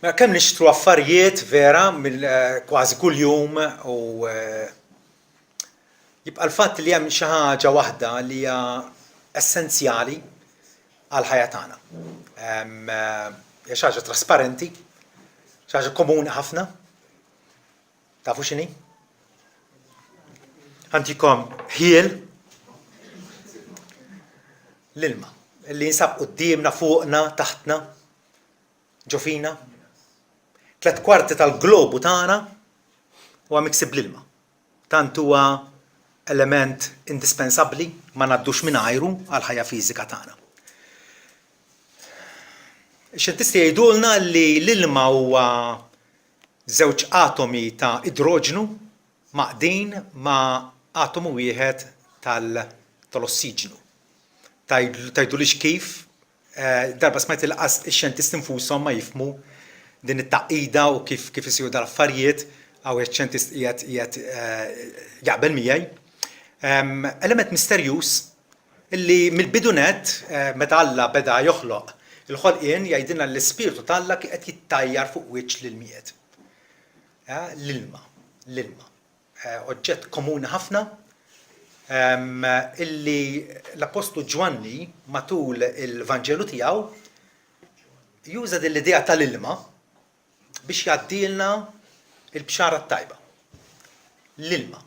Kemm nixtru affarijiet vera kważi kull jum u jibqa' l-fatt li hemm xi ħaġa waħda li hija essenzjali għall-ħajja tagħna. Hija xi ħaġa trasparenti, xi ħaġa komuni ħafna. Tafu x'inhi? Ħantikom ħiel l-ilma li jinsab qudiemna, fuqna, taħtna, ġo fina. 3/4 tal-globu tagħna huwa miksib l-ilma. Tant huwa element indispensabbli ma ngħaddux mingħajru għall-ħajja fiżika tagħna. Ix-xjentisti jgħidulna li l-ilma huwa żewġ atomi ta' idroġenu maqdin ma' atomu wieħed tal-ossiġenu. Tgħidulix kif, darba smajt il-qas ix-xjentisti nfushom ma jifhmu din it-taqida u kif isiru dal-affarijiet għaw ix-xjentist qiegħed jaqbel miegħi. Element misterjuż illi mill-bidu nett meta Alla beda joħloq il-ħolqien jgħidilna l-ispirtu ta' Alla qed jittajjar fuq wiċċ l-ilmijiet. L-ilma. Oġġett komuni ħafna illi l-Apostlu Ġwanni matul il-Vanġelu tiegħu juża din l-idea tal-ilma biex jgħaddilna il-bxara tajba. L-ilma.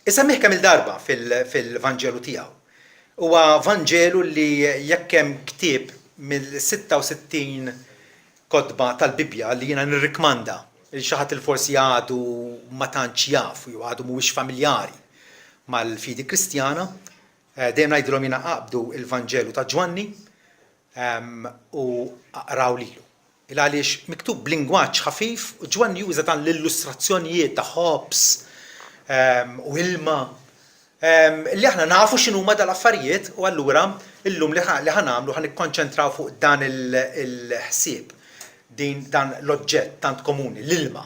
Isemmih kemm il-darba fil-Vanġelu tiegħu. Huwa Vanġelu li jekk hemm ktieb mill-66 kotba tal-Bibja li jiena nirrikmanda il xi ħadd il-forsi għadu ma tantx jaf jew għadu mhuwiex familjari mal-fidi Kristjana, dejjem ngħidilhom jiena qabdu il-Vanġelu ta' Ġwanni u aqraw lilu. Għaliex miktub b'lingwaġġ ħafif u Ġwanni juża dan l-illustrazzjonijiet ta' Hobbes u ilma li aħna nafu x'inhuma dal-affarijiet u allura illum li ħanagħmlu ħanikkonċentraw fuq dan il-ħsieb dan l-oġġett tant komuni, l-ilma.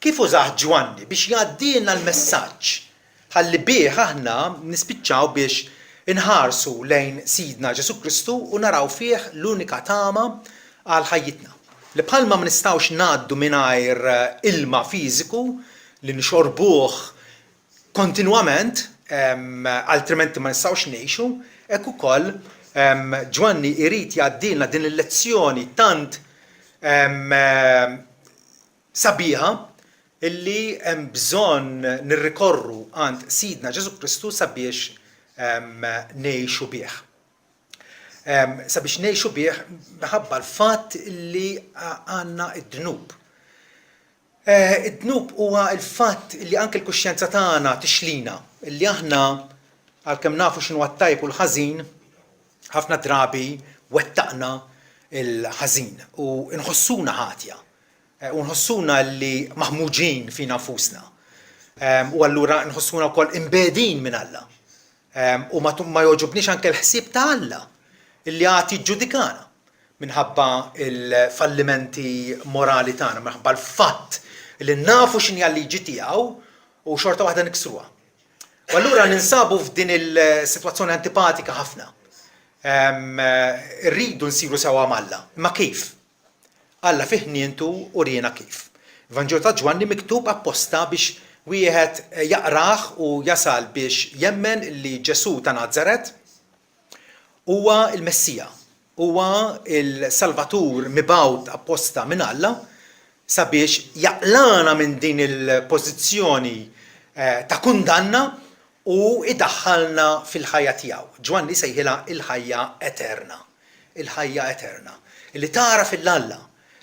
Kif użah Ġwanni biex jgħaddilna l-messaġġ ħalli bih aħna nispiċċaw biex inħarsu lejn Sidna Ġesu Kristu u naraw fih l-unika tama għal ħajjitna. Li bħalma ma nistgħux ngħaddu mingħajr ilma fiżiku li nixorbuh kontinwament, altrimenti ma nistgħux ngħixu, hekk ukoll Ġwanni jrid jgħaddilna din il-lezzjoni tant sabiħa illi hemm bżonn nirrikorru għand Sidna Ġesu Kristu sabiex ngħixu bih. Sabiex ngħixu bih minħabba l-fatt li għandna id-dnub. Id-dnub huwa l-fatt li anke l-kuxjenza tagħna tixlina illi aħna għalkemm nafu x'inhu t-tajb u l-ħażin ħafna drabi wettaqna il-ħażin u nħossuna ħatja u nħossuna li maħmuġin fina nfusna. U allura nħossuna wkoll imbedin minn Alla. U ma joġobniex anke l-ħsieb ta' Alla illi għati ġudikana minħabba il-fallimenti morali tagħna, minħabba l-fatt li nafu x'inhi l-liġi tiegħu u xorta waħda niksruha. U allura ninsabu f'din il-sitwazzjoni antipatika ħafna. Rridu nsiru sewwa m'Alla. Ma kif? Alla fih nientu u rina kif. Vanġelu ta' Ġwanni miktub apposta biex wieħed jaqrah u jasal biex jemmen li Ġesu ta' Nażaret huwa il-Messija, huwa il-Salvatur mibgħut apposta minn Alla sabiex jaqlana minn din il-pożizzjoni ta' kundanna u idaħħalna fil-ħajja tiegħu. Ġwanni sejħilha il-ħajja eterna. Il-ħajja eterna. Li tara fil-Alla,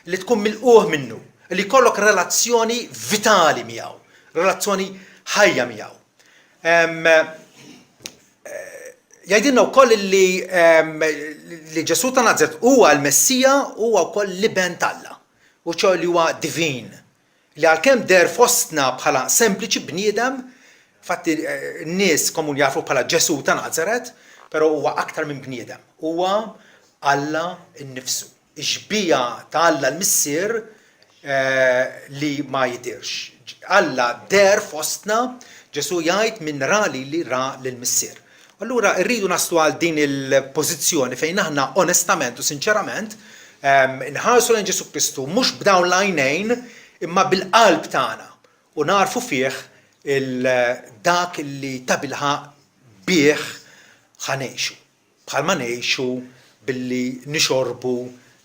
li tkun milquh minnu, li jkollok relazzjoni vitali miegħu, relazzjoni ħajja miegħu. Jgħidilna wkoll li Ġesu ta' Nażaret huwa l-Messija huwa wkoll l-iben Alla u li huwa divin. Li għalkemm der fostna bħala sempliċi bniedem, fatti n-nies komuni jafu bħala Ġesu ta' Nażaret, però huwa aktar minn bniedem. Huwa Alla nnifsu. Ix-xbija ta' Alla l-Missier li ma jidirx. Alla der fostna, Ġesu jgħid min rali li ra lill-Missier. Allura rridu naslu għal din il-pożizzjoni fejn aħna onestament u sinċerament inħarsu lejn Ġesu Kristu mhux b'dawn l-għajnejn imma bil-qalb tagħna u narfu fih dak li tabilħaq bih ħanejxu. Bħalma ngħixu billi nixorbu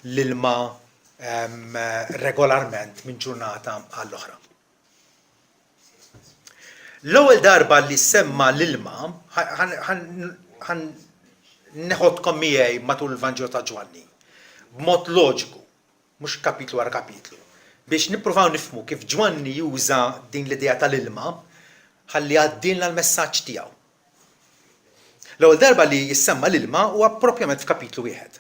l-ilma regolarment minn ġurnata għall-oħra. L-ewwel darba li semma l-ilma neħodkom miegħi matul il-Vanġelu ta' Ġwanni b'mod loġiku, mhux kapitlu wara kapitlu, biex nippruvaw nifhmu kif Ġwanni juża din l-idea tal-ilma ħalli għaddilna l-messaġġ tiegħu. L-ewwel darba li jissemma l-ilma huwa proprjament f'kapitlu wieħed.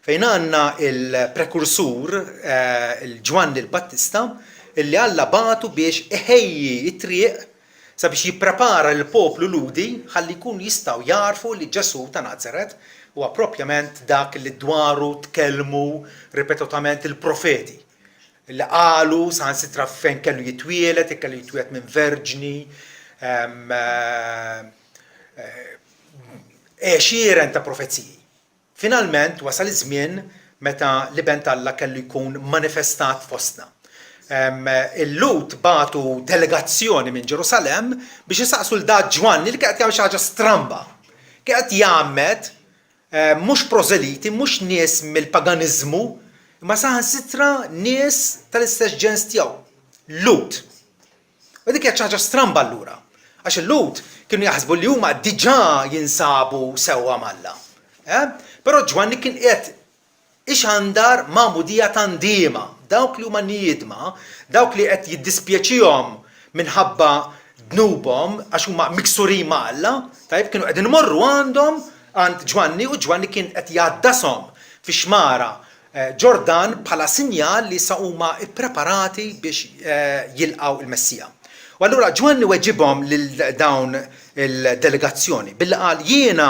Fejn għandna il-prekursur il-Ġwanni l-Battista illi Alla bagħtu biex iħejji t-triq sabiex jipprepara l-poplu ludi ħalli jkunu jistgħu jarfu li Ġesu ta' Nazaret huwa proprjament dak li dwaru tkellmu ripetutament il-profeti. Li qalu saħansitra fejn kellu jitwielet, kellu jitwielet minn verġni, xieren ta' profeziji. Finalment wasal iż-żmien meta l-iben Alla kellu jkun manifestat fostna. Il-Lut batu delegazzjoni minn Ġerusalem biex jisaqsu l-dat Ġwanni li kienet jagħmel xi ħaġa stramba. Kienet jagħmel mhux proseliti, mhux nies mill-paganiżmu, imma saħansitra nies tal-istess ġens tiegħu. Lut. U dik kienet xi ħaġa stramba allura. Għax il-Lut kienu jaħsbu li huma diġà jinsabu sewwa Alla. Però Ġwanni kien qed ixandar ma' mudija tandiema. Dawk li huma niedma, dawk li qed jiddispjaċihom minħabba dnubhom għax huma miksurin ma' Alla, tajb kienu qegħdin imorru għandhom għand Ġwanni u Ġwanni kien qed jgħaddashom fix-xmara Ġordan bħala sinjal li sa huma ppreparati biex jilqgħu il-Messija. U allura Ġwanni weġibhom lil dawn il-delegazzjoni billi qal jiena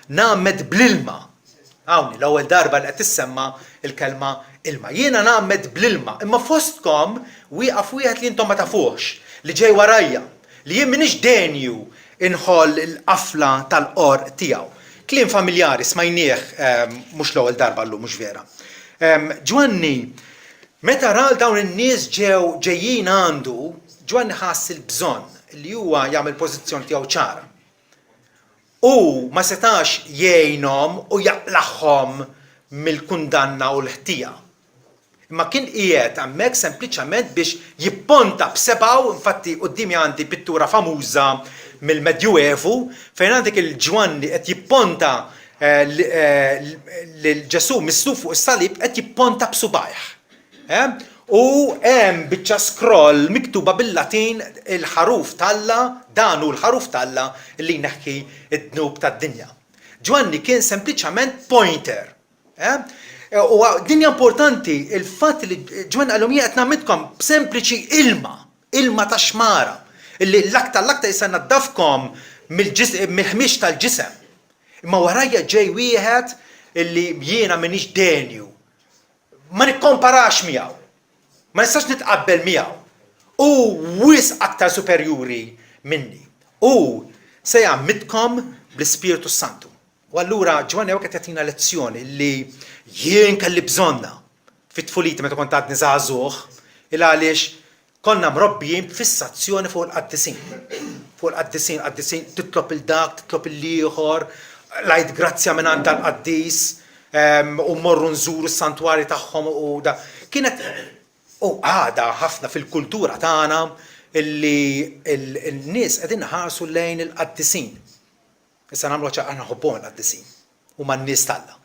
nagħmed bl-ilma. Hawnni l-ewwel darba li qed tissemma il-kelma ilma. Jiena nagħmed bl-ilma, imma fostkom wieqaf wieħed li intom ma tafuhx, li ġej warajja, li jien m'iniex denju inħoll il-qafla tal-qor tiegħu. Kliem familjari smajnieh mhux l-ewwel darba llum mhux vera. Ġwanni meta ra dawn in-nies ġejjin għandu, Ġwanni ħass il-bżonn li huwa jagħmel pożizzjoni tiegħu ċara. U ma setax jgħinhom u jaqlaħħom mill-kundanna u l-ħtija. Imma kien qiegħed hemmhekk sempliċement biex jipponta b'sebgħu, infatti qudiemi għandi pittura famuża mill-Medjuevu fejn għandek il-Ġwanni qed jipponta lil Ġesu misluf fuq is-salib qed jipponta b'subajh. U hemm biċċa scroll miktuba bil-Latin il-ħaruf Alla, dan hu l-ħaruf Alla li jneħħi d-dnub tad-dinja. Ġwanni kien sempliċement pointer. U dinja importanti il-fatt li Ġwanni għalhom jien qed nagħmilkom b'sempliċi ilma ta' xmara, illi l-aktar jista' naddafkom mill-ħmiex tal-ġisem. Imma warajja ġej wieħed illi jiena m'iniex denju. Ma nikkomparax miegħu. Ma nistax nitqabbel miegħu. U wis aktar superjuri minni. U se jagħmidkom bl-Ispiritu Santu. U allura Ġwanni hawn qed jagħtina lezzjoni li jien kelli bżonna fit-tfuliti meta kont għadni żagħżugħ il għaliex konna mrobbijin fissazzjoni fuq il-qaddisin. Fuq il-qaddisin titlob il-dak, titlob il-ieħor, lajt grazzja minn għand tal-qaddis u mmorru nżuru s-santwari tagħhom u da. Kienet għada ħafna fil-kultura tagħna illi n-nies qegħdin ħarsu lejn il-qaddisin. Issa nagħmlu aħna ħobbhom il-qaddisin. Huma n-nies tal-Alla.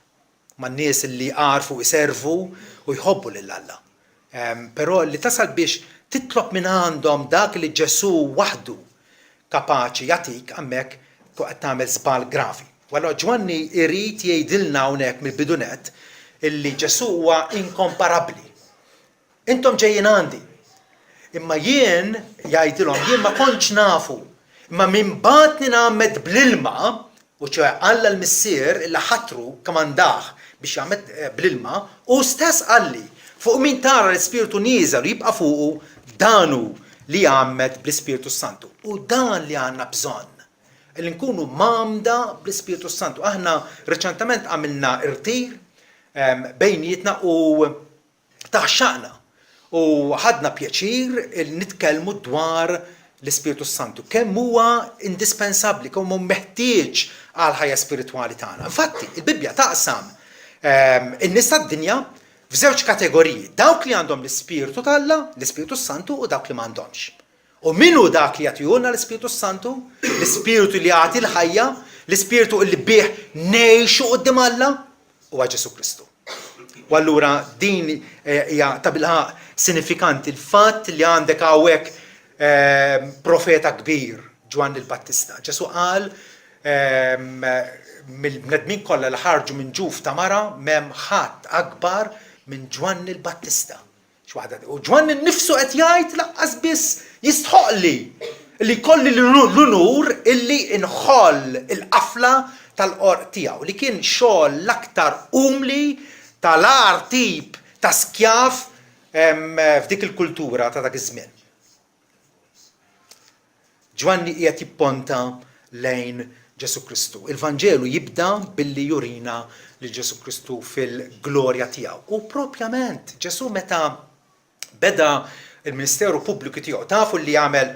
Huma n-nies illi għarfu iservu u jħobbu lil Alla. Però li tasal biex titlob minn għandhom dak li Ġesu waħdu kapaċi jagħtik hemmhekk qed tagħmel żball gravi. Allura Ġwanni jrid jgħidilna hawnhekk mill-bidunet illi Ġesu huwa inkomparabbli. Intom ġejjin għandi. Imma jien jgħidilhom jien ma kontx nafu. Imma minn bagħadni nagħmed bl-ilma u ċe Alla l-missier illi ħatru kamandah biex jagħmed bl-ilma u stess qalli fuq min tara l-Ispiritu nieżel jibqa' fuqu danu li jagħmed bl-Ispiritu Santu. U dan li għandna bżonn. Li nkunu mamda bl-Ispiritu Santu. Aħna reċentament għamilna irtir bejnietna u taħxaqna. U ħadna pjaċir nitkellmu dwar l-Ispiritu Santu. Kemm huwa indispensabbli, kemm huwa meħtieġ għal ħajja spiritwali tagħna. Infatti, il-Bibja taqsam in-nies tad-dinja f'żewġ kategoriji. Dawk li għandhom l-Ispiritu tal-Alla, l-Ispiritu Santu u dawk li m'għandhomx. U minnu dak li jagħtihulna l-Ispiritu Santu, l-Ispiritu li jagħti l-ħajja, l-Ispiritu li bih ngħixu quddiem Alla huwa Ġesu Kristu. U allura din hija ta' bilħaq sinifikanti il-fatt li għandek hawnhekk profeta kbir, Ġwan il-Battista. Ġesu qal mill-bnedmin kollha li ħarġu minn ġuf ta' mara m'hemm ħadd akbar minn Ġwan il-Battista. U Ġwan innifsu qed jgħid laqqas biss jistħoqli li jkolli l-unur illi inħoll il-qafla tal-qorq tiegħu li kien xogħol l-aktar umli tal-ar tip ta' skjaf f'dik il-kultura ta' dak iż-żmien. Ġwanni qiegħed jipponta lejn Ġesu Kristu. Il-Vanġelu jibda billi jurina lil Ġesu Kristu fil-glorja tiegħu. U propjament Ġesu meta beda il-Ministeru Pubbliku tiegħu tafu li jagħmel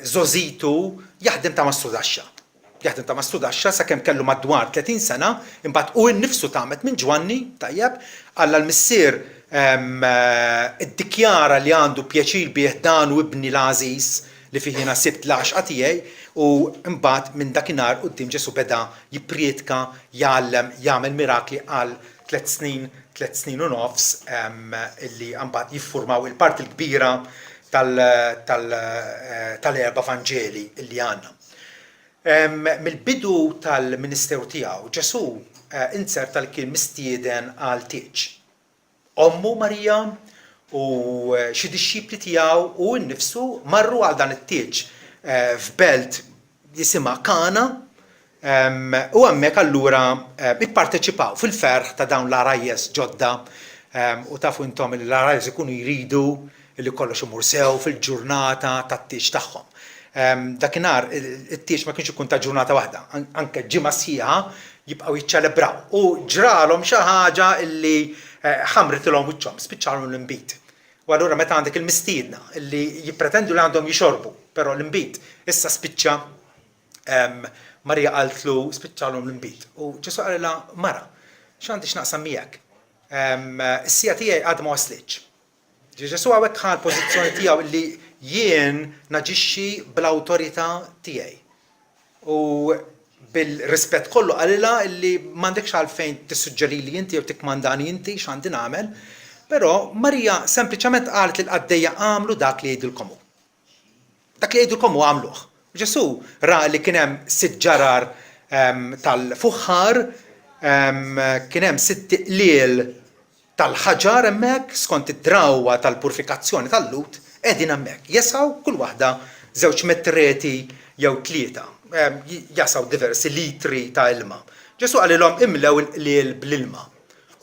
żożitu jaħdem ta' mastudaxxa. Jaħdem ta' mastudaxxa sakemm kellu madwar 30 sena, imbagħad u nnifsu tagħmet minn Ġwanni tajjeb alla l-missier iddikjara li għandu pjaċir bih dan u ibni l-Għażiż li fih jiena sibt l-għaxqa tiegħi u mbagħad minn dakinhar quddiem Ġesu beda jipprietka jgħallem jagħmel mirakli għal 3 snin u nofs illi mbagħad jiffurmaw il-parti l-kbira tal-erba' Vanġeli illi għandna. Mill-bidu tal-Ministeru tiegħu Ġesu inserta li kien mistieden għal tieġ. Ommu Marija u xi disċipli tiegħu u nnifsu marru għal dan it-tieġ f'belt jisimha Kana u hemmhekk allura ipparteċipaw fil-ferħ ta' dawn l-arajjes ġodda u tafu intom li l-arajjes ikunu jridu li kollox imur sew fil-ġurnata tat-tieġ tagħhom. Dakinhar it-tieġ ma kienx ikun ta' ġurnata waħda, anke ġimgħa sħiħa jibqgħu jiċċelebraw. U ġralhom xi ħaġa illi ħamritilhom wiċċhom, spiċċalhom l-inbit. U allura meta għandek il-mistiedna illi jippretendu li għandhom jixorbu, però l-inbit issa spiċċa Marija qaltlu spiċċalhom l-inbit. U Ġesu qalilha mara, x'għandi x'naqsam miegħek? Is-sija tiegħi għadha ma waslitx. Ġesu hawnhekk ħa l-pożizzjoni tiegħu illi jien naġixxi bl-awtorità tiegħi. U bil-rispett kollu qalilha illi m'għandekx għalfejn tissuġġerili inti jew tikmandani inti x'għandi nagħmel, però Marija sempliċement qalet lil qaddejja għamlu dak li jgħidilkom hu. Dak li jgħidilkom hu għamluh. Ġesu ra li kien hemm 6 ġarar tal-fuħħar, kien hemm 6 tiqliel tal-ħaġar hemmhekk skont id-drawwa tal-purifikazzjoni tal-lut qegħdin hemmhekk. Jesaw kull waħda 2 metreti jew 3. Jasaw diversi litri ta' ilma. Ġesu qalilhom imlew il-qliel bl-ilma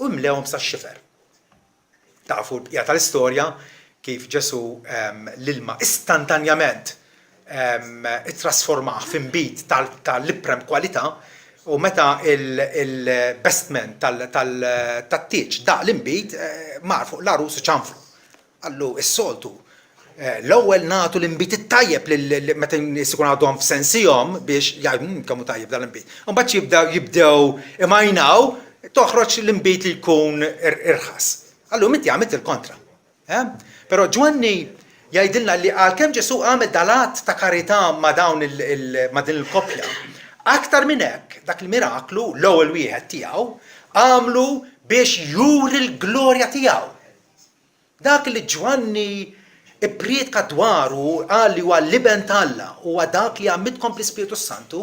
u imlewhom sax-xifer. Tafu l-bqija tal-istorja kif Ġesu l-ilma istantanjament ittrasformah f'inbit tal-iprem kwalità u meta il-bestment tat-tieġ daq l-inbit mar fuq l-arus u ċanfru. Allu is-soltu l-ewwel nagħtu l-inbit it-tajjeb meta jkun għadhom f'sensihom biex jgħidu kemm hu tajjeb dal-inbit. Imbagħad jibdew imajnaw toħroġ l-inbit li jkun irħas. Allu inti għamilt il-kontra. Però Ġwanni jgħidilna li għalkemm Ġesu għamel dalat ta' karità ma' dawn ma' din il-koppja, aktar minn hekk dak il-miraklu l-ewwel wieħed tiegħu għamlu biex juri l-glorja tiegħu. Dak li Ġwanni ipprietka dwaru qal li huwa l-liben tal-Alla huwa dak li għamiltkom bl-Ispiritu Santu,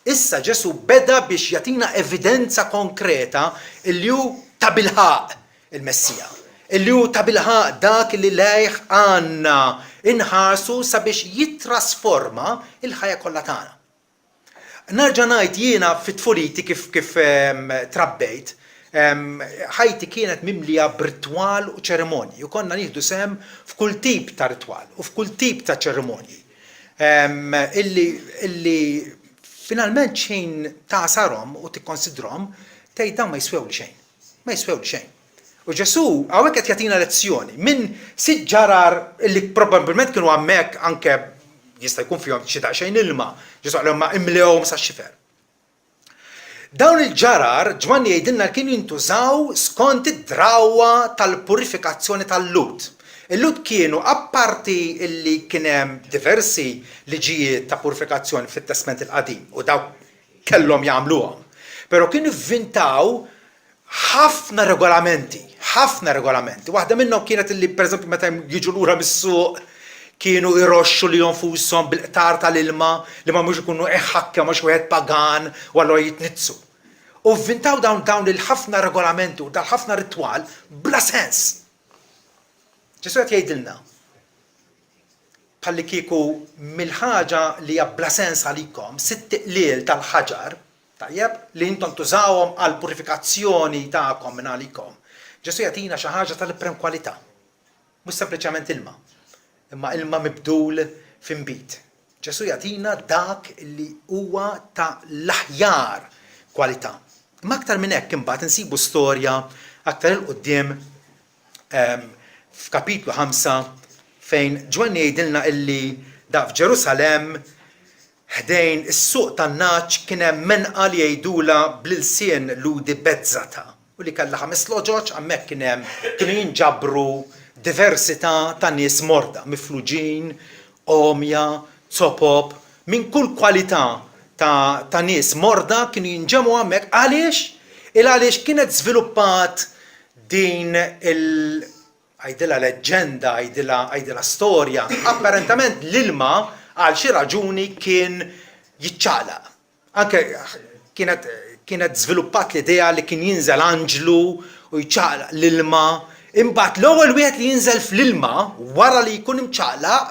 issa Ġesu beda biex jagħtina evidenza konkreta illi hu ta' bilħaq il-Messija. Illi hu ta' bilħaq dak li lejh għandna inħarsu sabiex jittrasforma il-ħajja kollha tagħna. Nerġa' ngħid jiena fit-tfuliti kif trabbejt, ħajti kienet mimlija b'ritwal u ċerimonji u konna nieħdu sehem f'kull tip ta' ritwal u f'kull tip ta' ċerimonji. Illi finalment xejn ta' sarhom u tikkonsidrhom tgħid dawn ma jswewli xejn. ma jiswew xejn. U Ġesu hawnhekk qed jagħtina lezzjoni minn sitt ġarar li probabbilment kienu hemmhekk anke jista' jkun fihom xi daqsxejn ilma, Ġesu għalhom ma imlewhom sax-xifer. Dawn il-ġarar Ġwanni jgħidilna kienu jintużaw skont id-drawwa tal-purifikazzjoni tal-lut. Il-lut kienu apparti illi kien hemm diversi liġijiet ta' purifikazzjoni fit-Testament il-Qadim u dawk kellhom jagħmluhom. Però kienu vvintaw ħafna regolamenti. Waħda minnhom kienet illi pereżempju meta jiġu lura mis-suq kienu jroxxu li jonfushom bil-qtar tal-ilma li ma mhux ikunu ħakka mhux wieħed pagan u allura jitnizzu. U vvintaw dawn il-ħafna regolamenti u dal-ħafna ritwal bla sens. Ġesu qed jgħidilna bħalli kieku mill-ħaġa li hija bla sens għalikom sitt tiqliel tal-ħaġar tajjeb li intom tużawhom għall purifikazzjoni tagħkom minn għalikom. Ġesu jagħtina xi ħaġa tal-iprem kwalità. Mhux sempliċement ilma, imma ilma mibdul f'inbit. Ġesu jagħtina dak li huwa ta' l-aħjar kwalità. Imma aktar minn hekk imbagħad insibu storja aktar il quddiem f'kapitlu 5 fejn Ġwanni jgħidilna illi da f'Ġerusalemm ħdejn is-suq tan-naċ kien hemm menqa li jgħidula bl-ilsien ludi Bezzata u li kellha 5 loġoġ hemmhekk kienu jinġabru diversità ta' nies morda, mifluġin, omja, zopop, minn kull kwalità ta' nies morda kienu jinġemgħu hemmhekk għaliex kienet żviluppat din għajdilha leġġenda, għajdilha storja. Apparentament l-ilma għal xi raġuni kien jiċċaqlaq. Anke kienet żviluppat l-idea li kien jinżel anġlu u jiċċaqlaq l-ilma. Imbagħad l-ewwel wieħed li jinżel fl-ilma wara li jkun imċaqlaq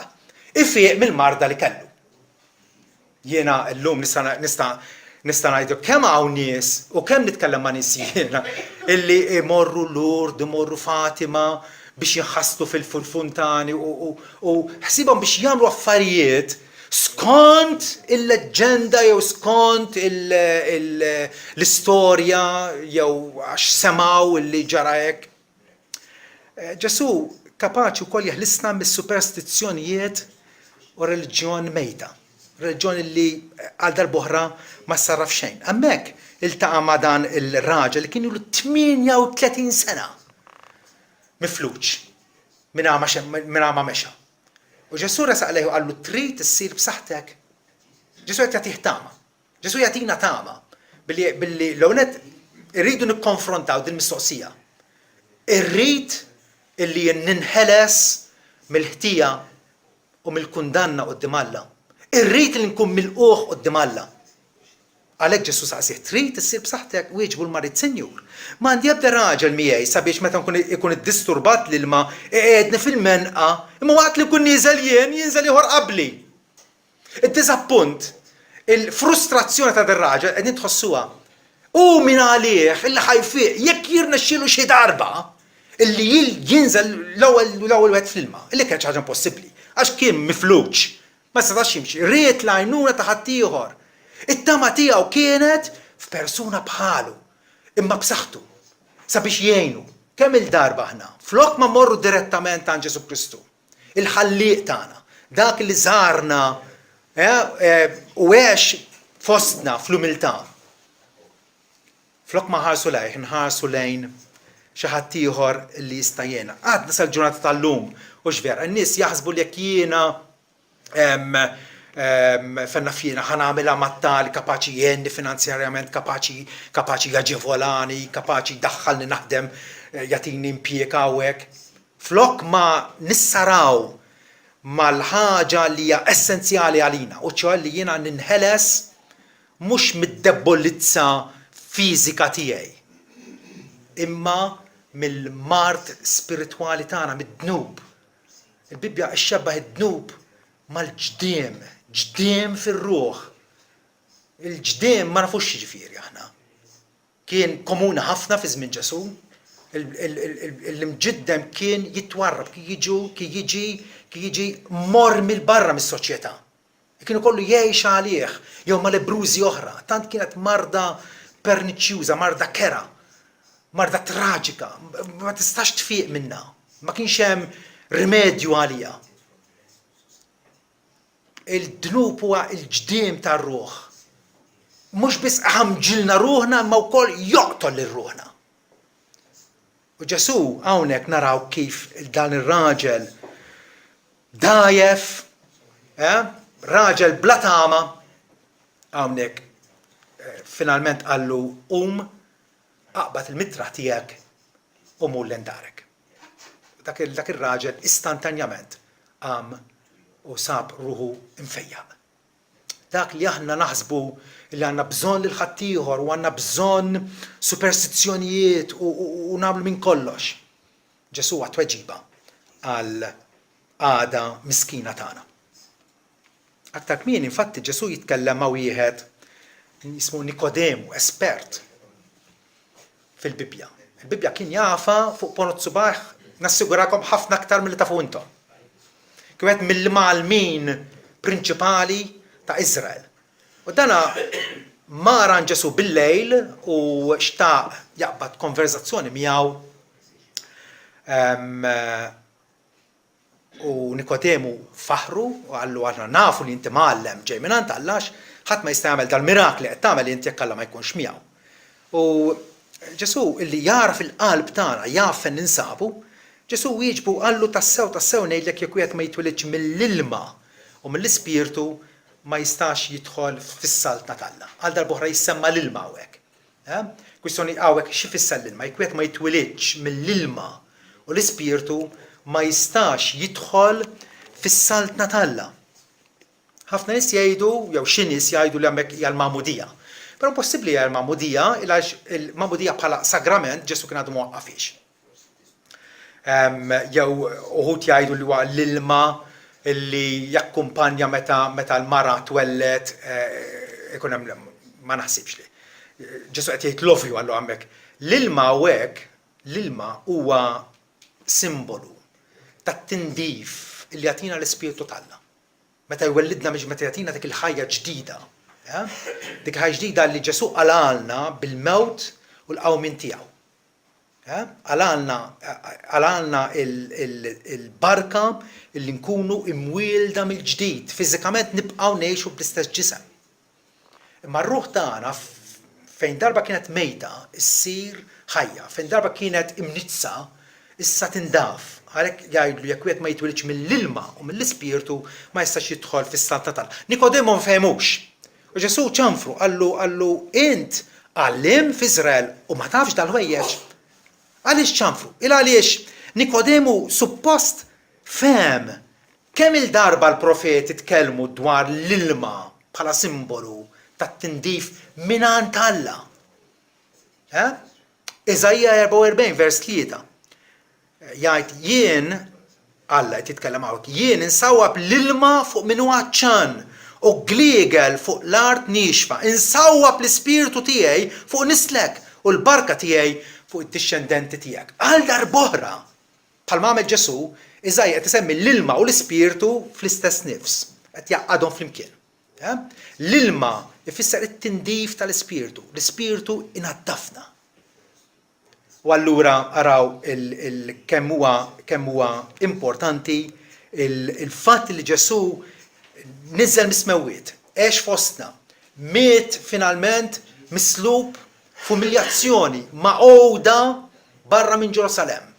ifieq mill-marda li kellu. Jiena llum nista' ngħidu kemm hawn nies u kemm nitkellem ma' nies jiena illi imorru Lourdes, imorru Fatima biex jinħastu fil-funtani u ħsibhom biex jagħmlu affarijiet skont il-leġġenda jew skont l-istorja jew għax semgħu illi ġara hekk. Ġesu kapaċi wkoll jeħlisna mis-superstizzjonijiet u reliġjon mejta. Reliġjon li għal darb'oħra ma sarraf xejn. Hemmhekk iltaqa' ma' dan il-raġel li kien ilu 38 sena mifluġ minn ma mexa. U Ġesu resaq lejhu qallu trid issir b'saħħtek. Ġesu qed jagħtih tama. Ġesu jagħtina tama billi l-ewwel irridu nikkonfrontaw din mistoqsija. Irrid illi ninħeles mill-ħtija u mill-kundanna quddiem Alla. Irrid li nkun milquh quddiem Alla. Għalhekk Ġesu saqsih trid issir b'saħħtek wieġbu l-marid Sinjur. Ma għandi ebda raġel miegħi sabiex meta ikun iddisturbat l-ilma qiegħedni fil-menqa, imma waqt li nkun nieżel jien jinżel ieħor qabli. Id-diżappunt, il-frustrazzjoni ta' dir-raġel qegħdin tħossuha. U min għalih illi ħajfiq jekk jirnexxielu xi darba illi jinżel l-ewwel wieħed fl-ilma, illi kien xi ħaġa impossibbli għax kien mifluġ, ma setax jimxi, ried l-għajnuna ta' ħadd ieħor. It-tama tiegħu kienet f'persuna bħalu, imma b'saħħtu, sabiex jgħinu. Kemm il-darba aħna, flok ma morru direttament għand Ġesu Kristu, il-ħallieq tagħna, dak li żarna u għex fostna fl-umiltà. Flok ma ħarsu lejh, nħarsu lejn xi ħadd ieħor li jista' jgħinna. Għadna sal-ġurnata tal-lum u x'vera, n-nies jaħsbu li jekk jiena fenna fjena ħanamela mat-tal kapaċi jenni finanzjarjament, kapaċi jaġevolani, kapaċi daħħalni naħdem jagħtini impjieg hawnhekk. Flok ma nissaraw mal-ħaġa li hija essenzjali għalina, u ċoħ li jiena ninħeles mhux mid-debbolizza fiżika tiegħi, imma mill-mart spiritwali tagħna mid-dnub. Il-Bibja xxebbaħ id-dnub mal-ġdiem, ġdiem fir-ruħ. Il-ġdiem ma nafux ġifieri aħna. Kien komuni ħafna fi żmien Ġesu. Il-imġiddem kien jitwarrab, kien jiġi mor mill-barra mis-soċjetà. Kienu kollu jgħix għalih, jew ma lebrużi oħra. Tant kienet marda perniċjuża, marda kera. marda traġika, ma tistax tfiq minnha, ma kienx hemm rimedju għalija. Il-dnub huwa il-ġdiem tar-ruħ. Mhux biss ħamġilna ruħna ma wkoll joqtol ir-ruħna. U Ġesu hawnhekk naraw kif dan ir-raġel dajef, raġel bla tama, hawnhekk finalment qallu aqbad il-mitraħ tiegħek u mur l-endarek. Dak ir-raġel istantanjament qam u sab ruħu imfejjaq. Dak li aħna naħsbu li għandna bżonn lil ħaddieħor u għandna bżonn superstizzjonijiet u nagħmlu minn kollox. Ġesu huwa tweġiba għal għada miskina tagħna. Aktar kmieni infatti Ġesu jitkellem ma' wieħed jismu Nikodemu, espert fil-Bibja. Il-Bibja kien jafa fuq ponot subaħ nassigurakom ħafna aktar milli tafu intom. Kienet mill-malmin prinċipali ta' Iżrael. U dana mara Ġesu bil-lejl u xtaq jaqbad konverzazzjoni miegħu u Nikodemu faħru u għallu għalna nafu li inti mgħallem ġej minn ant Allax, ħadd ma jista' jagħmel dal-mirakli qed tagħmel inti jekk Alla ma jkunx miegħu. U Ġesu illi jara fil-qalb tagħna jaf fejn ninsabu, Ġesu wieġbu qallu tassew ngħidlek jekk wieħed ma jitwilidx mill-ilma u mill-Ispirtu ma jistax jidħol fis-saltna tal-Alla. Għal darb'oħra jissemma l-ilma hawnhekk. Kwistjoni hawnhekk xi fisser l-ilma, jekk wieħed ma jitwilidx mill-ilma u l-Ispirtu ma jistax jidħol fis-saltna tal-Alla. Ħafna nies jgħidu jew xi nies jgħidu li hemmhekk hija l-Magħmudija. Però possibbli hija l-Magħmudija għax il-Magħmudija bħala sagrament Ġesu kien għadu mwaqqafix. Jew uħud jgħidu li huwa l-ilma illi jakkumpanja meta l-mara twellet ikun hemm ma naħsibx li. Ġesu qed jgħid love you għallu hemmhekk. L-ilma hawnhekk, l-ilma huwa simbolu tat-tindif illi jagħtina l-Ispirtu tal-Alla. Meta jwellidna meta jagħtina dik il-ħajja ġdida. Dik ħajja ġdida li Ġesu għalalna bil-mewt u l-qawmin tiegħu. Għalalna il-barka illi nkunu imwielda mill-ġdid, fiżikament nibqgħu ngħixu bl-istess ġisem. Imma r-ruħ tagħna fejn darba kienet mejta issir ħajja, fejn darba kienet imnitsa issa tindaf. Għalhekk jgħidlu jekk wieħed ma jitwilidx mill-ilma u mill-Ispirtu ma jistax jidħol fis-saltna tal-Alla. Nikodemu ma fehmux. U Ġesu ċanfru qallu int għallim f'Iżrael u ma tafx dal-ħwejjeġ. Għaliex ċanfru? Għaliex Nikodemu suppost fehem kemm il-darba l-profeti tkellmu dwar l-ilma bħala simbolu tat-tindif mingħand Alla. Eżajja 44 vers 3. Jgħid jien Alla qed jitkellem hawnhekk, jien insawwab l-ilma fuq min huwa ċan u gliegel fuq l-art nixfa, insawwab l-Ispirtu tiegħi fuq nislek u l-barka tiegħi fuq id-dixxendenti tiegħek. Għal darb'oħra bħalma għamel Ġesu, Eżajja qed isemmi l-ilma u l-Ispirtu fl-istess nifs, qed jaqgħadhom flimkien. L-ilma ifisser it-tindif tal-Ispirtu, l-Ispirtu inaddafna. U allura araw kemm huwa importanti il-fatt li Ġesu niżel mismewwiet, għex fostna, miet finalment mislub f'umiljazzjoni maqgħuda barra minn Ġerusalem.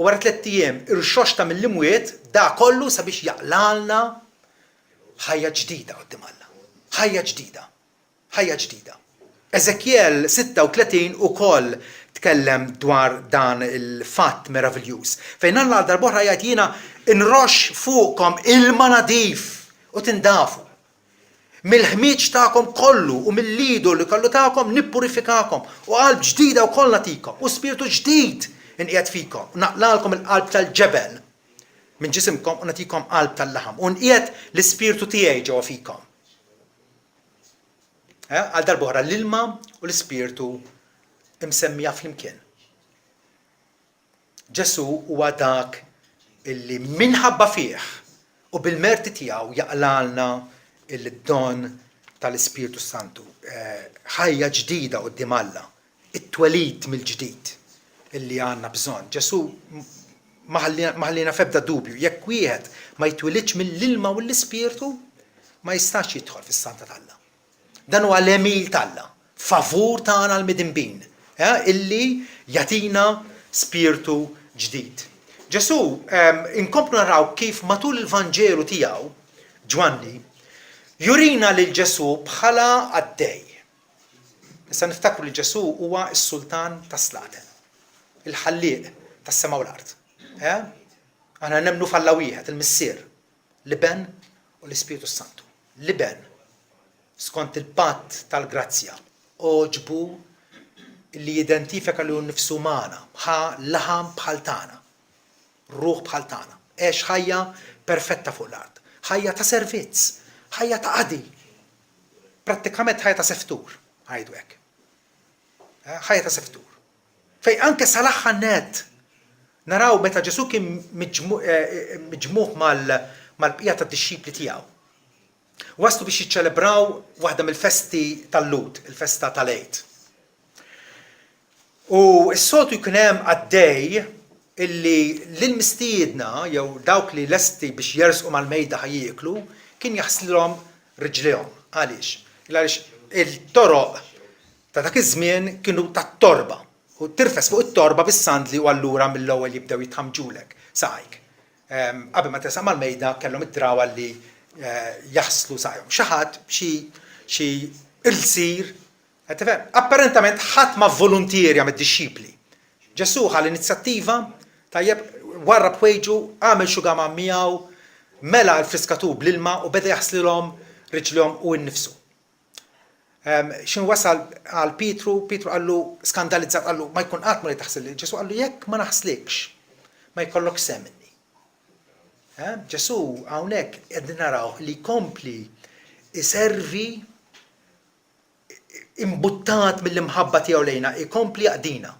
U wara 3 ijiem irxoxta mill-imwiet da kollu sabiex jaqlalna ħajja ġdida quddiem Alla. Ħajja ġdida. Eżekjel 36 ukoll tkellem dwar dan il-fatt meravigliuż. Fejn Alla darb'oħra jgħid jiena inroxx fuqkom ilma nadif u tindafu. Mill-ħmiġ tagħkom kollu u mill-lidu li kollu tagħkom nippurifikakom u qalb ġdida wkoll nagħtikom u spiritu ġdid inqiegħed fikom. Naqlalkom il-qalb tal-ġebel minn ġisimkom u nagħtikom qalb tal-laħam u nqiegħed l-Ispirtu tiegħi ġewwa fikom. Għal darb'oħra l-ilma u l-Ispirtu imsemmija flimkien. Ġesu huwa dak illi minħabba fih u bil-merti tiegħu jaqlalna il-don tal-Ispirtu Santu. Ħajja ġdida quddiem Alla, it-twelid mill-ġdid. illi għandna bżonn. Ġesu maħallina febda dubju, jekk wieħed ma jitwilidx mill-ilma u l-ispirtu ma jistax jidħol fis-Santa talla. Dan huwa l-emil talla, favur tagħna l-midinbin, illi jatina spirtu ġdid. Ġesu inkomplu naraw kif matul il-Vanġelu tiegħu Ġwanni jurina lil Ġesu bħala għaddej. Issa niftakru li Ġesu huwa s-Sultan tas-Slaten, il-ħallieq tas-sema u l-art. Aħna nemmnu f'Alla wieħed, il-Missier, l-Iben u l-Ispiritu Santu. L-Iben, skont il-patt tal-grazzja, oġbu li jidentifika li hu nnifsu magħna, laħam bħal tagħna, ruħ bħal tagħna, għex ħajja perfetta fuq l-art, ħajja ta' servizz, ħajja ta' qadi, prattikament ħajja ta' seftur, ħajdu hekk. Ħajja ta' seftur. Fej anke sal-aħħar net naraw meta Ġesu kien miġmuħ mal-bqija tad-dixxipli tiegħu. Waslu biex jiċċelebraw waħda mill-festi tal-Lut, il-festa tal-Eid. U s-soltu jkun hemm għaddej illi lill-mistiedna jew dawk li lesti biex jersqu mal-mejda ħajjieklu kien jaħslilhom riġlihom. Għaliex? Għaliex il-toroq ta' dak iż-żmien kienu tat-torba. U tirfes fuq it-torba bis-sandli u allura mill-ewwel jibdew jitħamġulek saqajk. Qabel ma tesaq mal-mejda kellhom id-drawa li jaħslu saqajhom. Xi ħadd xi irsier, apparentament ħadd ma volontierja mid-dixxipli. Ġesu ħall-inizjattiva tajjeb warra b'wejġu għamel xugama miegħu mela l-friskatur bl-ilma u beda jaħslilhom riġlihom u nnifsu. Xin wasal għal Pietru għallu skandalizzat, għallu ma jkun qatt ma li taħsel. Ġesu għallu jekk ma naħslikx, ma jkollok sem minni. Ġesu hawnhekk qegħdin naraw li jkompli iservi imbuttat mill-imħabba tiegħu lejna, ikompli jaqdina.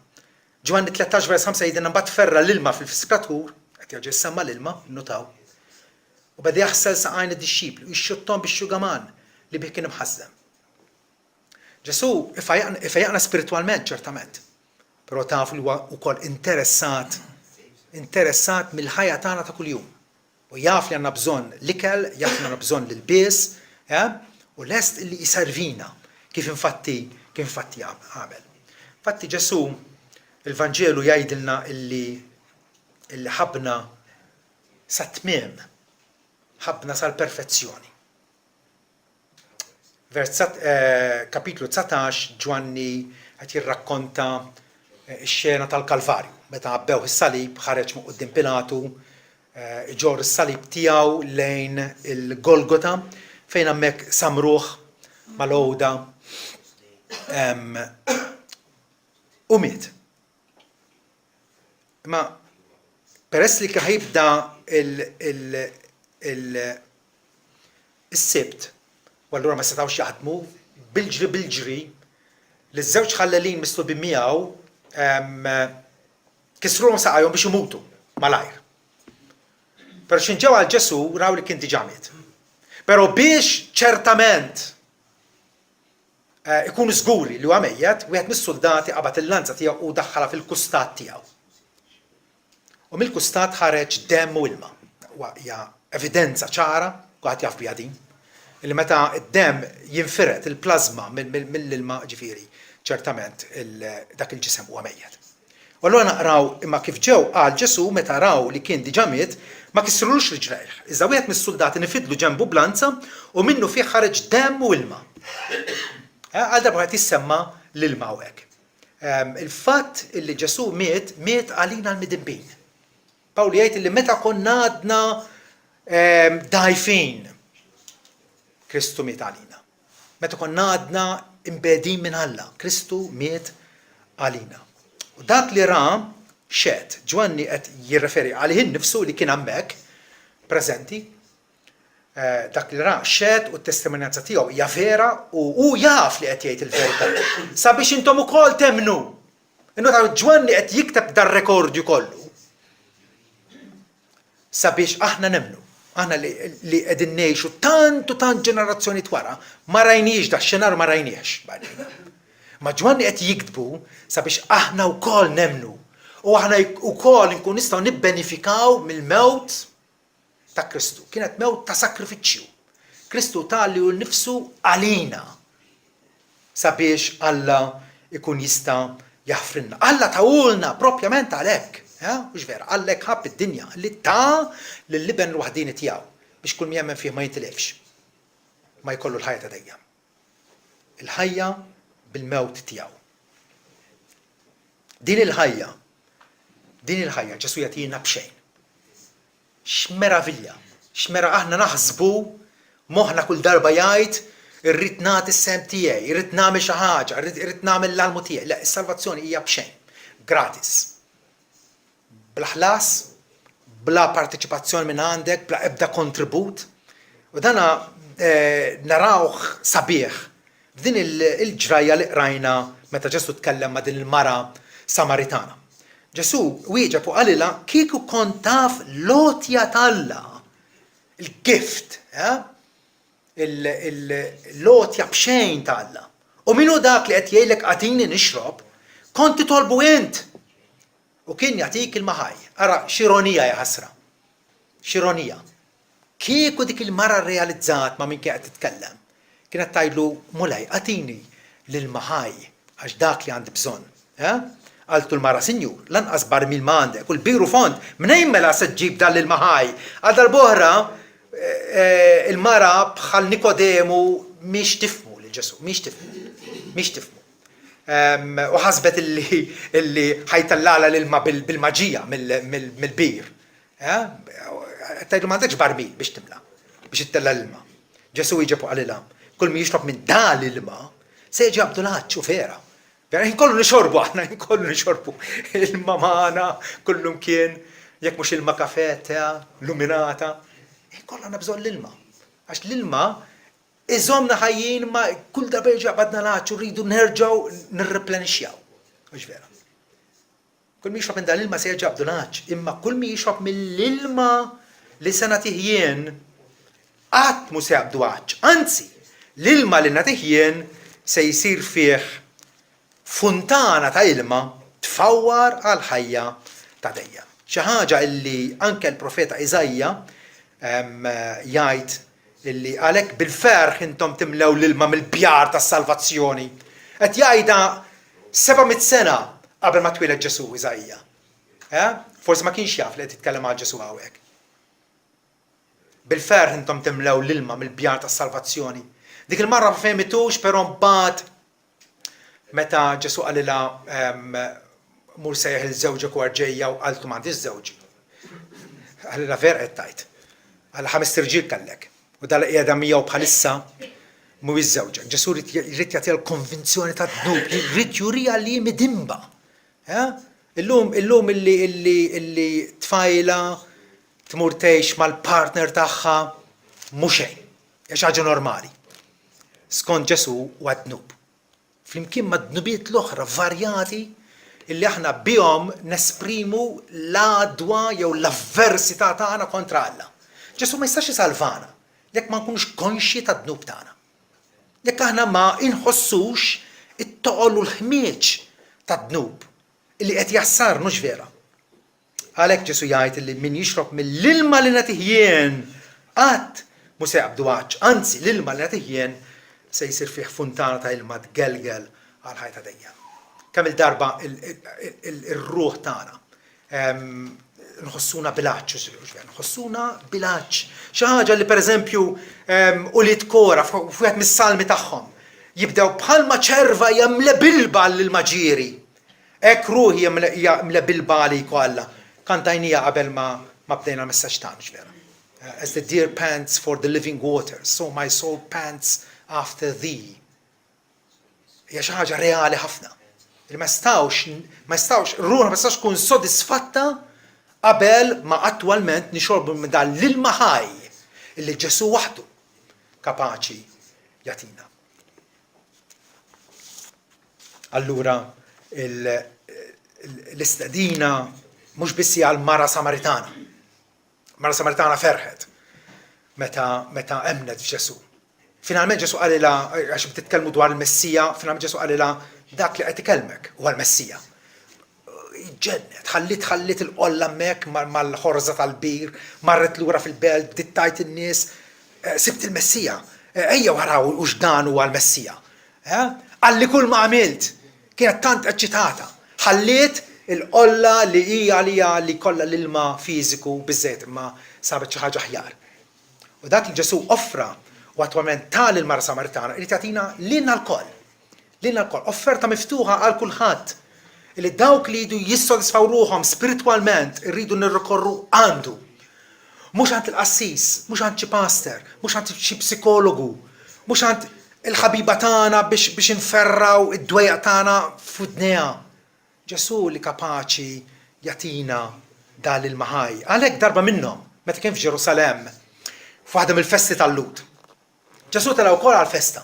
Ġwanni 13 vers 5 jgħidilna mbagħad ferra l-ilma fil-fiskatur, qed jerġa' jsemma l-ilma, nnutaw. U beda jaħsel saqajn id-dixxipli u jxuttom bix-xugaman li bih kien imħażem. Ġesu ifajaqna spiritualment ċertament, però tafu li huwa wkoll interessat mill-ħajja tagħna ta' kuljum. U jaf li għandna bżonn l-ikel, jaf li għandna bżonn l-ilbies, u lest li jservina kif infatti għamel. Infatti Ġesu il-Vanġelu jgħidilna illi ħabna sa tmiem, ħabna sal-perfezzjoni. Kapitlu 19 Ġwanni qed jirrakkonta x-xena tal-Kalvarju. Meta għabbew is-salib ħareġ ma' quddiem Pilatu, ġor is-salib tiegħu lejn il-Golgota fejn hemmhekk samruh mal-għowda u miet. Ma peress li ħajibda is-sibt, u allura ma setgħux jaħdmu bil-ġri li ż-żewġ ħallelin mislubin miegħu kisruhom saqajhom biex imutu malajr. Però x'inġew għal Ġesu raw li kien diġà miet. Però biex ċertament ikunu żguri li huwa mejjed, wieħed mis-soldati qabad il-lanza tiegħu u daħħalha fil-kustat tiegħu. U mill-kustat ħareġ demm u ilma. Hija evidenza ċara, kulħadd jaf biha din, illi meta d-demm jinfiret il-plazma mill-ilma ġifieri, ċertament dak il-ġisem huwa mejjed. U allura naqraw imma kif ġew qal Ġesu meta raw li kien diġà miet ma kisrulux riġlejh. Iżda wieħed mis-soldati nifidlu ġenbu blanza u minnu fih ħareġ demm u ilma. Għal darba qed jissemma l-ilma hawnhekk. Il-fatt illi Ġesu miet għalina l-midinbin. Pawli jgħid li meta konna għadna dajfin Kristu miet għalina. Meta konna għadna imbedin minn Alla, Kristu miet għalina. U dak li ra xed, Ġwanni qed jirreferi għalih innifsu li kien hemmhekk preżenti. Dak li ra xed u t-testimonjanza tiegħu hija vera u hu jaf li qed jgħid il-verità. Sabiex intom ukoll temnu. Innu ta' Ġwanni qed jikteb dar-rekordju kollu. Sabiex aħna nemnu. Aħna li qegħdin ngħixu tant ġenerazzjoni twara ma rajniex dak xenar ma rajniex. Ma Ġwanni qed jiktbu sabiex aħna wkoll nemnu U aħna wkoll nkun nistgħu nibbenefikaw mill-mewt ta' Kristu. Kienet mewt ta' sakrifiċċju. Kristu talli nnifsu għalina sabiex Alla ikun jista' jaħfrinna. Alla tawulna propjament għalhekk. Mhux vera, Alla ħabb id-dinja li ta' lill-liben l-waħdini tiegħu biex kull min jemmen fih ma jintilefx. Ma jkollu l-ħajja ta' dejjem. Il-ħajja bil-mewt tiegħu. Din il-ħajja Ġesu jagħtina b'xejn. X'meravilja, aħna naħsbu moħħna kull darba jgħid irrid nagħti is-sem tiegħi, irrid nagħmel xi ħaġa, irrid nagħmel l-almu tiegħi. Le, is-salvazzjoni hija b'xejn, gratis. Bla ħlas, bla parteċipazzjoni minn għandek, bla ebda kontribut. U dana narawh sabiħ f'din il-ġrajja li qrajna meta Ġesu tkellem ma' din il-mara Samaritana. Ġesu wieġeb u qalilha kieku kont taf l-għotja t'Alla, il-gift, l-għotja b'xejn t'Alla. U minnu dak li qed jgħidlek għatini nixrob, kont titolbu int. U kien jagħtik il-maħaj. Ara x'ironija ja ħasra. X'ironija. Kieku dik il-mara rrealizzat ma' min kien qed titkellem. Kienet tgħidlu mulej għatini lill-maħaj għax dak li għandi bżonn. Għaltu l-mara sinjur, lanqas barmil ma għandek, u l-biru font, mnejn mela se ġġib dan lill-maħaj. Għal darb'oħra il-mara bħal Nikodemu mhix tifhmu lil Ġesu, mhix tifhmu. U ħasbet illi ħajtallala l-ilma bil-maġija mill-bir. Tgħidlu m'għandekx barmil biex timla, biex ittella l-ilma. Ġesu jġebu qalilha, kull min jixrob minn dan l-ilma se jiġi Abdulaċ u vera. Vera, jinkollu nixorbu aħna, il-mamana, kullum kien, jekk mhux ilma kafetta, luminata, jinkollu għandna bżonn l-ilma. Għax l-ilma iżomna ħajjin ma kull darba jiġi qabadna laċ u rridu nerġgħu nirreplenixxjaw. Mhux vera. Kull min jixrob minn dan l-ilma se jiġi Abdulaċ, imma kull min jixrob mill-ilma li se nagħtih jien qatt mhu se Abdulaċ. Anzi, l-ilma li nagħtih jien se jsir fih funtana ta' ilma tfawwar għal ħajja ta' dejjem. Xi ħaġa illi anke l-profeta Iżajja jgħid illi għalhekk bil-ferħ intom timlew l-ilma mill-bjar tas-salvazzjoni. Qed jgħidha 700 sena qabel ma twieled Ġesu Iżajja. Forsi ma kienx jaf li qed jitkellem għal Ġesu hawnhekk. Bil-ferħ intom timlew l-ilma mill-bjar tas-salvazzjoni. Dik il-marra ma fehmitux, però mbagħad meta Ġesu qalilha mur sejjaħ il-żewġa kwar ġejja u qaltu m'għandix żewġ. Qalilha vera qed tgħid. Għal 5 irġiel kellek. U dal qiegħda miegħu bħalissa mhuwiex żewġa. Ġesu jrid jagħtiha l-konvinzjoni tad-dnub, jrid jurija li midimba. Illum illi tfajla tmur tgħix mal-partner tagħha mhu xejn. Hija xi ħaġa normali. Skont Ġesu huwa dnub. Flimkien ma' dnubiet l-oħra varjati illi aħna bihom nesprimu l-għadwa jew l-avversità tagħna kontra Alla. Ġesu ma jistax isalvana jekk ma nkunux konxji tad-dnub tagħna. Jekk aħna ma inħossux it-toqol u l-ħmieġ tad-dnub illi qed jassar mhux vera. Għalhekk Ġesu jgħid illi min jixrob mill-ilma li nagħtih jien qatt mhu se Abdulaċ, anzi l-ilma li nagħtih jien se jsir fih funtana ta' ilma tgelgel għal ħajja ta' dejjem. Kemm il-darba ir-ruħ tagħna nħossuna bilanċ, nħossuna bilanċ. Xi ħaġa li pereżempju ulied kora f'wieħed mis-salmi tagħhom jibdew bħalma ċerva jamle bilba lill-maġieri. Hekk ruħi jamle bilba għalik Alla. Kantajnija qabel ma bdejna l-messaġġ tagħna vera. As the deer pants for the living water, so my soul pants after thee. Hija xi ħaġa reali ħafna. Ma jistgħux ruħna ma jistax tkun sodisfatta qabel ma attwalment nixorbu minn dan l-ilma ħaj illi Ġesu waħdu kapaċi jagħtina. Allura l-istedina mhux biss hija l-mara Samaritana. Mara Samaritana ferħet meta emnet f'Ġesu. Finalment Ġesu qalilha għax btitkellmu dwar il-Messija, finalment Ġesu qalilha dak li qed ikellmek huwa l-Messija. ġennet, ħallit il-qolla mek mal-ħorza tal-bir, marret lura fil-belt, dittajt in-nies, sibt il-Messija. Ejja waraw u x'dan huwa l-Messija. Għalli kull ma għamilt, kienet tant eċċitata. Ħalliet il-qolla li hija li kollha l-ilma fiżiku biżżejjed imma sabet xi ħaġa ħjar. U dak li Ġesu offra u attwalment tal il-Mara Samaritana li tagħtina lilna l-koll. Lilna l-koll, offerta miftuħa għal kulħadd. Li dawk li jridu jissodisfaw ruhom spiritwalment irridu nirrikorru għandu. Mhux għand il-qassis, mhux għand xi pastor, mhux għand xi psikologu, mhux għand il-ħabiba tagħna biex inferraw id-dwejja tagħna f'udnejha. Ġesu li kapaċi jagħtina dan il-maħaj. Għalhekk darba minnhom, meta kien f'Ġerusalemm, f'waħda mill-festi tal-Lut. Ġesu tela wkoll għall-festa.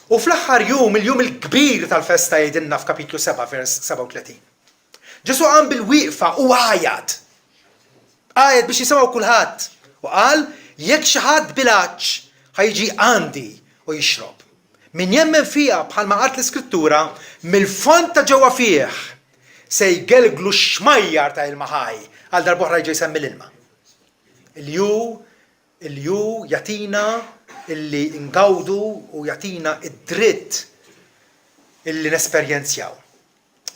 U fl-aħħar jum, il-jum il-kbir tal-festa jgħidilna f'kapitlu 7, vers 37. Ġesu qam bil-wieqfa u għajad. Għajad biex jisimgħu kulħadd. U qal, jekk xi ħadd bilaċ ħajġi għandi u jixrob. Min jemmen fiha bħalma qalt l-Iskrittura, mill-font ta' ġewwa fih se jgelglu xmajjar ta' il-maħaj għal darb'oħra jiġi jsemmi l-ilma. Il-ju jatina illi ngawdu u jatina id-dritt illi nesperjenzjaw.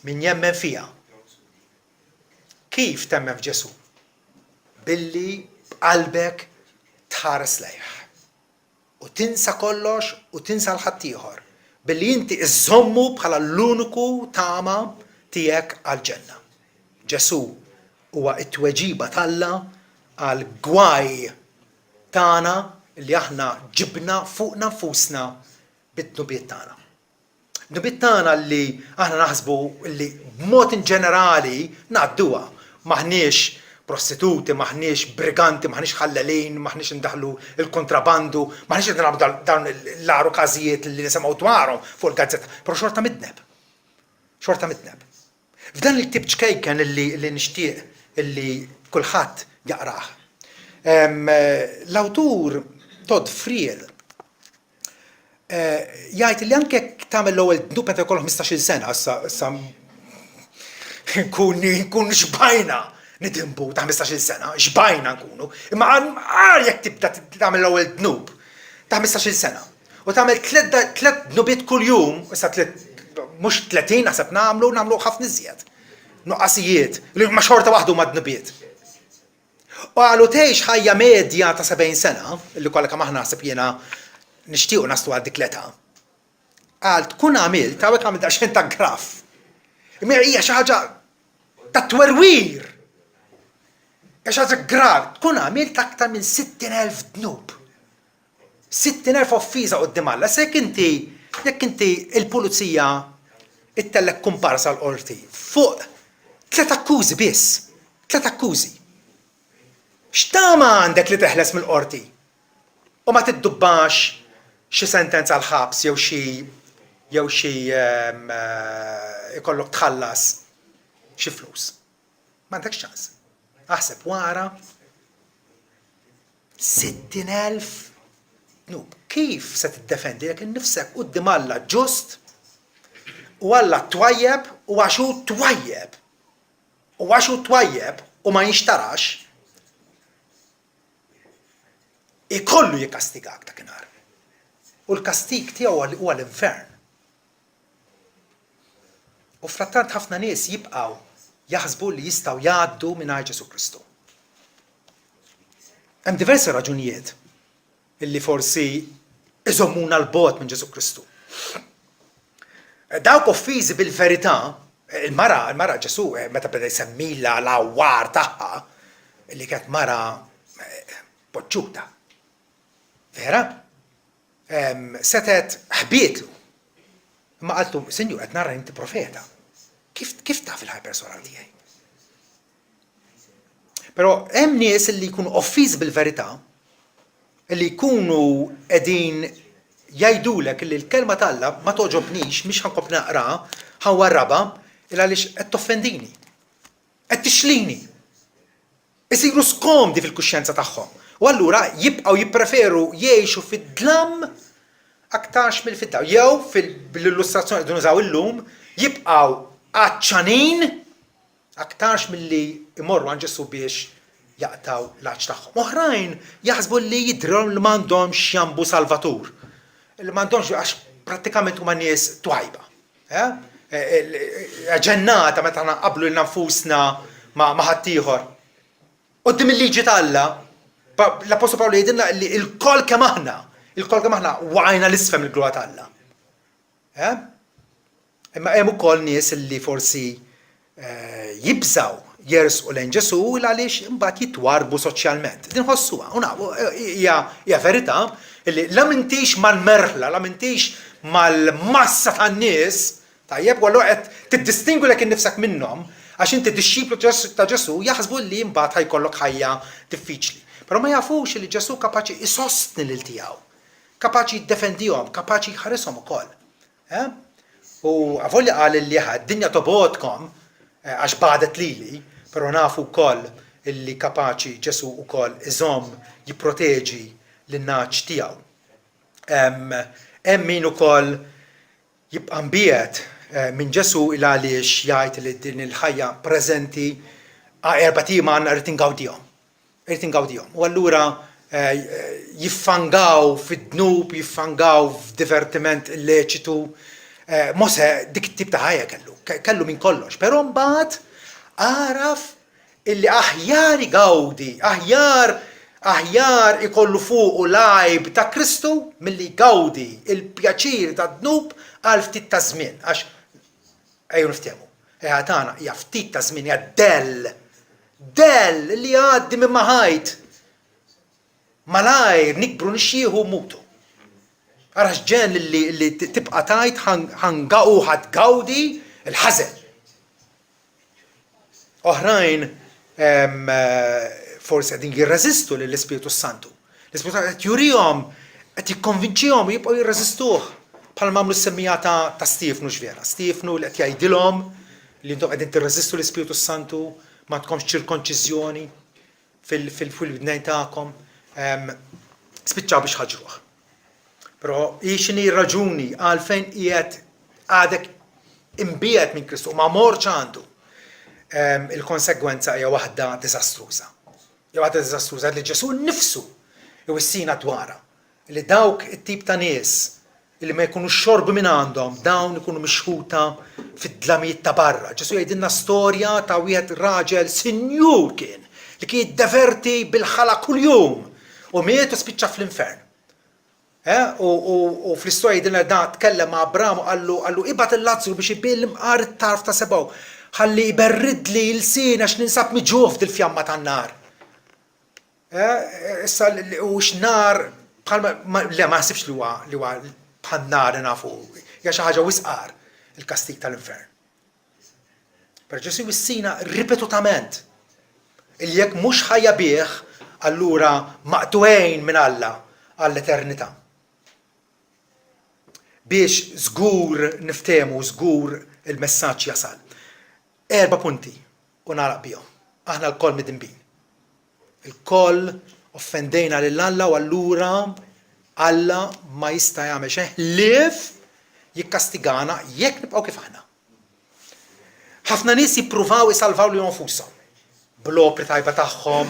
Min jemmen fiha. Kif temmen f'Ġesu? Billi qalbek tħares lejh. U tinsa kollox u tinsa l-ħaddieħor. Billi inti iżommu bħala l-uniku tama tiegħek għall-ġenna. Ġesu huwa t-tweġiba talla għal gwaj tagħna li aħna ġibna fuqna nfusna bid-nubiet tagħna. Nubiet tagħna li aħna naħsbu li b'mod in ġenerali ngħadduha maħniex prostituti, maħniex briganti, maħniex ħallalin, maħniex indaħlu il-kontrabandu, maħniex nagħmlu dawn l-aru każijiet li nisimgħu dwarhom fuq il-gazzetta, però xorta midneb. Xorta midneb. F'dan il-ktib ċkejken li nixtieq illi kulħadd jaqrah. L-awtur Todd Friel jgħid li anke tagħmel l-ewwel dnub meta jkollok 15-il sena issa nkun xbajna nidimbu ta' 15-il sena, xbajna nkunu, imma jekk tibda tagħmel l-ewwel dnub ta' 15-il sena. U tagħmel tliet dnubiet kuljum, issa mhux 30 naħseb nagħmlu ħafna iżjed. Nuqqasijiet li ma xorta waħdu ma' dnubiet. U għalu tgħix ħajja medja ta' 70 sena, illi kollha kemm aħna naħseb jiena nixtiequ naslu għal dik l-età. Qal tkun għamilt hawnhekk għamilt daqsxejn ta' graf. Imma hija xi ħaġa ta' twerwir. Hija xi ħaġa grav, tkun għamilt aktar minn 60,000 dnub. 60,000 offiża quddiem Alla, jekk inti il-pulizija ittellek kumparsa l-qorti fuq 3 akkużi biss, 3 akkużi. X'tama għandek li teħles mill-qorti? U ma tiddubbax xi sentenza għal ħabs jew xi ikollok tħallas xi flus. M'għandekx ċans. Aħseb wara 60,000 dnub. Kif se tiddefendi jekk innifsek quddiem Alla ġust u Alla twajjeb u għaxu twajjeb. U għaxu twajjeb u ma jinxtarax ikollu jikkastigak ta' kienar. U l-kastig tiegħu huwa l-infern. U frattant ħafna nies jibqgħu jaħsbu li jistgħu jgħaddu mingħajr Ġesu Kristu. Hemm diversi raġunijiet illi forsi iżommuna l-bogħod minn Ġesu Kristu. Dawk offiżi bil-verità, il-mara Ġesu meta beda jsemmila l-awwar tagħha li kienet mara poġġuta. Vera? Setet ħbietlu. Ma qaltu, Sinjur, qed narra inti profeta. Kif taf il-ħaj personali tiegħi? Però hemm nies li jkunu offiż bil-verità, li jkunu qegħdin jgħidulek li l-kelma tal-Alla ma toġobnix, mhix ħankob naqra, ħanwarraba, għaliex qed toffendini. Qed tixlini. Isiru skomdi fil-kuxjenza tagħhom. U allura jibqgħu jippreferu jgħixu fid-dlam aktarx mill-fid-daw. Jew bil-illustrazzjoni qed nużaw illum jibqgħu għaċċanin Aktarx milli imorru għand Ġesu biex jaqtaw l-għaġġ tagħhom. Oħrajn jaħsbu li jidhrilhom li m'għandhomx jambu Salvatur. Li m'għandhomx għax prattikament huma nies twajba. Ġennata meta naqablu lil nfusna ma' ħaddieħor. Qudiem il-liġi ta' Alla, l-Apostol Pawlu jgħidilna li l-kol kemm aħna waqajna l-isfel mill-glura ta' Alla. Imma hemm ukoll nies li forsi jibżaw jersqu lejn Ġesu għaliex imbagħad jitwarbu soċjalment. Din ħossuha, hija verità li la m'intix mal-merħla, la m'intix mal-massa tan-nies, tajjeb wallu qed tiddistingwilek innifsek minnhom għax inti dixxiplu ta' Ġesu jaħsbu li mbagħad ħajkollok ħajja diffiċli. Però ma jafux li Ġesu kapaċi isostni lil tiegħu, kapaċi jiddefendihom, kapaċi jħarishom ukoll. U avolja qal li d-dinja tobodkom għax badet lili, però nafu wkoll illi kapaċi Ġesu wkoll iżomm jipproteġi lin-naċ tiegħu. Hemm min ukoll jibqa' mbiegħed minn Ġesu il għaliex jgħid li din il-ħajja preżenti 4 tiem għandna rrid ingawdihom. U allura jiffangaw fid-dnub, jiffangaw f'divertiment illeċitu. Mose dik it-tip ta' ħajja kellu minn kollox, però mbagħad għaraf illi aħjar igawdi, aħjar ikollu fuqu lajb ta' Kristu milli gawdi il-pjaċir ta' dnub għal ftit ta' żmien, għax ejju niftehmu. Tagħna hija ftit ta' żmien hija dell li għaddi minn ħajt. Malajr nikbru nixxieħu mutu. Għarax ġen li tibqa tajt ħangaqu ħadgawdi il-ħażen. Oħrajn forsi qegħdin jirreżistu lill-Ispiritu Santu. L-Ispiritu Santu qed jurihom, qed jikkonvinċihom jibqgħu jirreżistuh bħal mamlu s-semmija ta' Stefnu x'vera. Stefnu li qed jgħidilhom li intom qegħdin tirreżistu l-Ispiritu Santu ma tkomx ċirkonċiżjoni fil-bnejn tagħkom. Spiċċaw biex ħaġruh. Però x'inhi r-raġuni għalfejn qiegħed għadek imbiegħed minn Kristu ma morx għandu. Il-konsegwenza hija waħda diżastruża. Hija waħda diżastruża li Ġesu nnifsu iwissina dwarha. Li dawk it-tip ta' nies li ma jkunux xorbu minn għandhom, dawn ikunu mixħuta fid-dlamijiet ta' barra. Ġesu jgħidilna storja ta' wieħed raġel sinjur kien li kien jiddeverti bil-ħala kuljum u miet u spiċċa fl-infern. U fl-istorja jgħidilna da tkellem ma' Abraham u għallu ibgħat il-Lazzru biex ibil l-imqar it-tarf ta' sebgħu. ħalli jberridli l-sin għax ninsab miġuf dil-fjamma tan-nar. Issa u x'nar le ma ħsibx li huwa bħan-nar nafu. Hija xi ħaġa wisqar il-kastig tal-infern. Per Ġesu jwissina ripetutament il jekk mhux ħajja bih allura maqtwejn minn Alla għall-eternità. Biex żgur niftehmu, żgur il-messaġġ jasal. 4 punti u nagħlaq bihom. Aħna l-koll midinbin. Il-koll offendejna lil Alla u allura Alla ma jista' jagħmel xejn ħlief jikkastigana jekk nibqgħu kif aħna. Ħafna nies jippruvaw isalvaw lil nfushom bl-opri tajba tagħhom,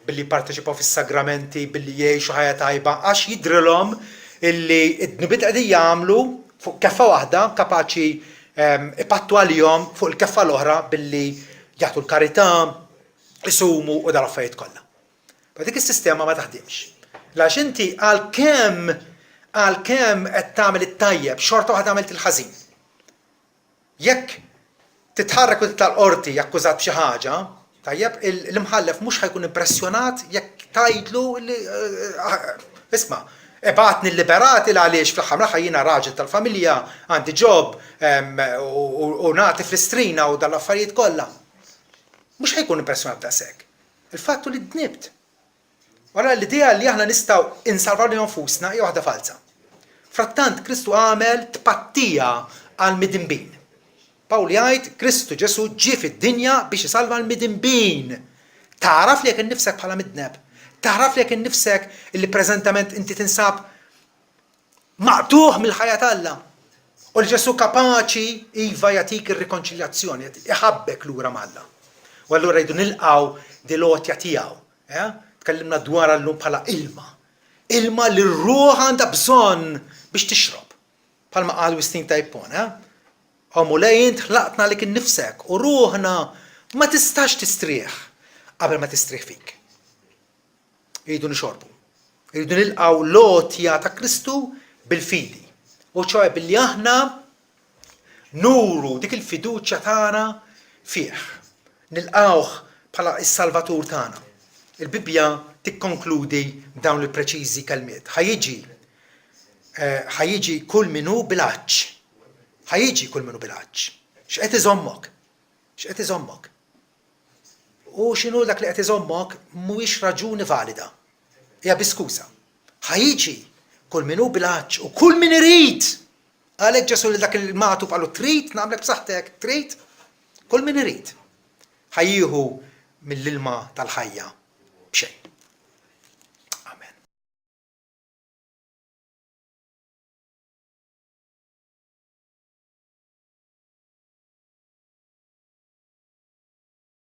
billi jipparteċipaw fis-sagramenti, billi jgħixu ħajja tajba għax jidrilhom illi id-dnubiet qegħdin jagħmlu fuq keffa waħda kapaċi ipattu għalihom fuq il-keffa l-oħra billi jagħtu l-karità, isumu u dal-affarijiet kollha. Però dik is-sistema ma taħdimx. Għax inti għalkemm qed tagħmel it-tajjeb, xorta waħda għamilt il-ħażin. Jekk titħarrek u titla' l-qorti jakkużat b'xi ħaġa, tajjeb l-imħallef mhux ħajkun impressjonat jekk tgħidlu li isma' Ebatni l-liberati għaliex fl-aħħar jiena raġel tal-familja, għandi ġob u nagħti fl-istrina u dal-affarijiet kollha. Mhux ħajkun impressjonat daqshekk. Il-fattu li dnibt. Wara l-idea li aħna nistgħu insalvaw lil nfusna hija waħda falsa. Frattant Kristu għamel tpattija għal midinbin. Pawl jgħid Kristu Ġesu ġie fid-dinja biex isalva l-midinbin. Taraf li jekk innifsek bħala midneb. Taħraf li jekk innifsek illi preżentament inti tinsab maqtuħ mill-ħajja tal-Alla. U li Ġesu kapaċi iva jagħtik ir-rikonċiljazzjoni, iħabbek lura mal-Alla. U allura jridu nilqgħu dil-għotja tiegħu. Tkellimna dwar llum bħala ilma. Ilma li r-ruħ għandha bżonn biex tixrob. Bħalma qal Wistin Tajpon, Omu lejn ħlaqtna lik innifsek u ruħna ma tistax tistrieħ qabel ma tistrieħ fik. Iridu nixorbu. Iridu nilqgħu l-għotja ta' Kristu bil-fidi. U ċoħe billi aħna nuru dik il-fiduċja tagħna fih. Nilqgħuh bħala s-Salvatur tagħna. Il-Bibja tikkonkludi dawn il-preċiżi kelmiet. Ħajjiġi kull minnu bil-għaġġ. Ħajjiġi kull minnu bil-għaġġ. X'qed iżommok? X'qed iżommok? U x'inhu dak li qed iżommok mhuwiex raġuni valida. Hija biskuża. Ħajjiġi kull minnu bil-għaġġ u kull min irid. Għalhekk Ġesu li dak il-magħtub qalu trid nagħmlek b'saħħtek, trid. Kull min irid. Ħajjieħu mill-ilma tal-ħajja b'xejn.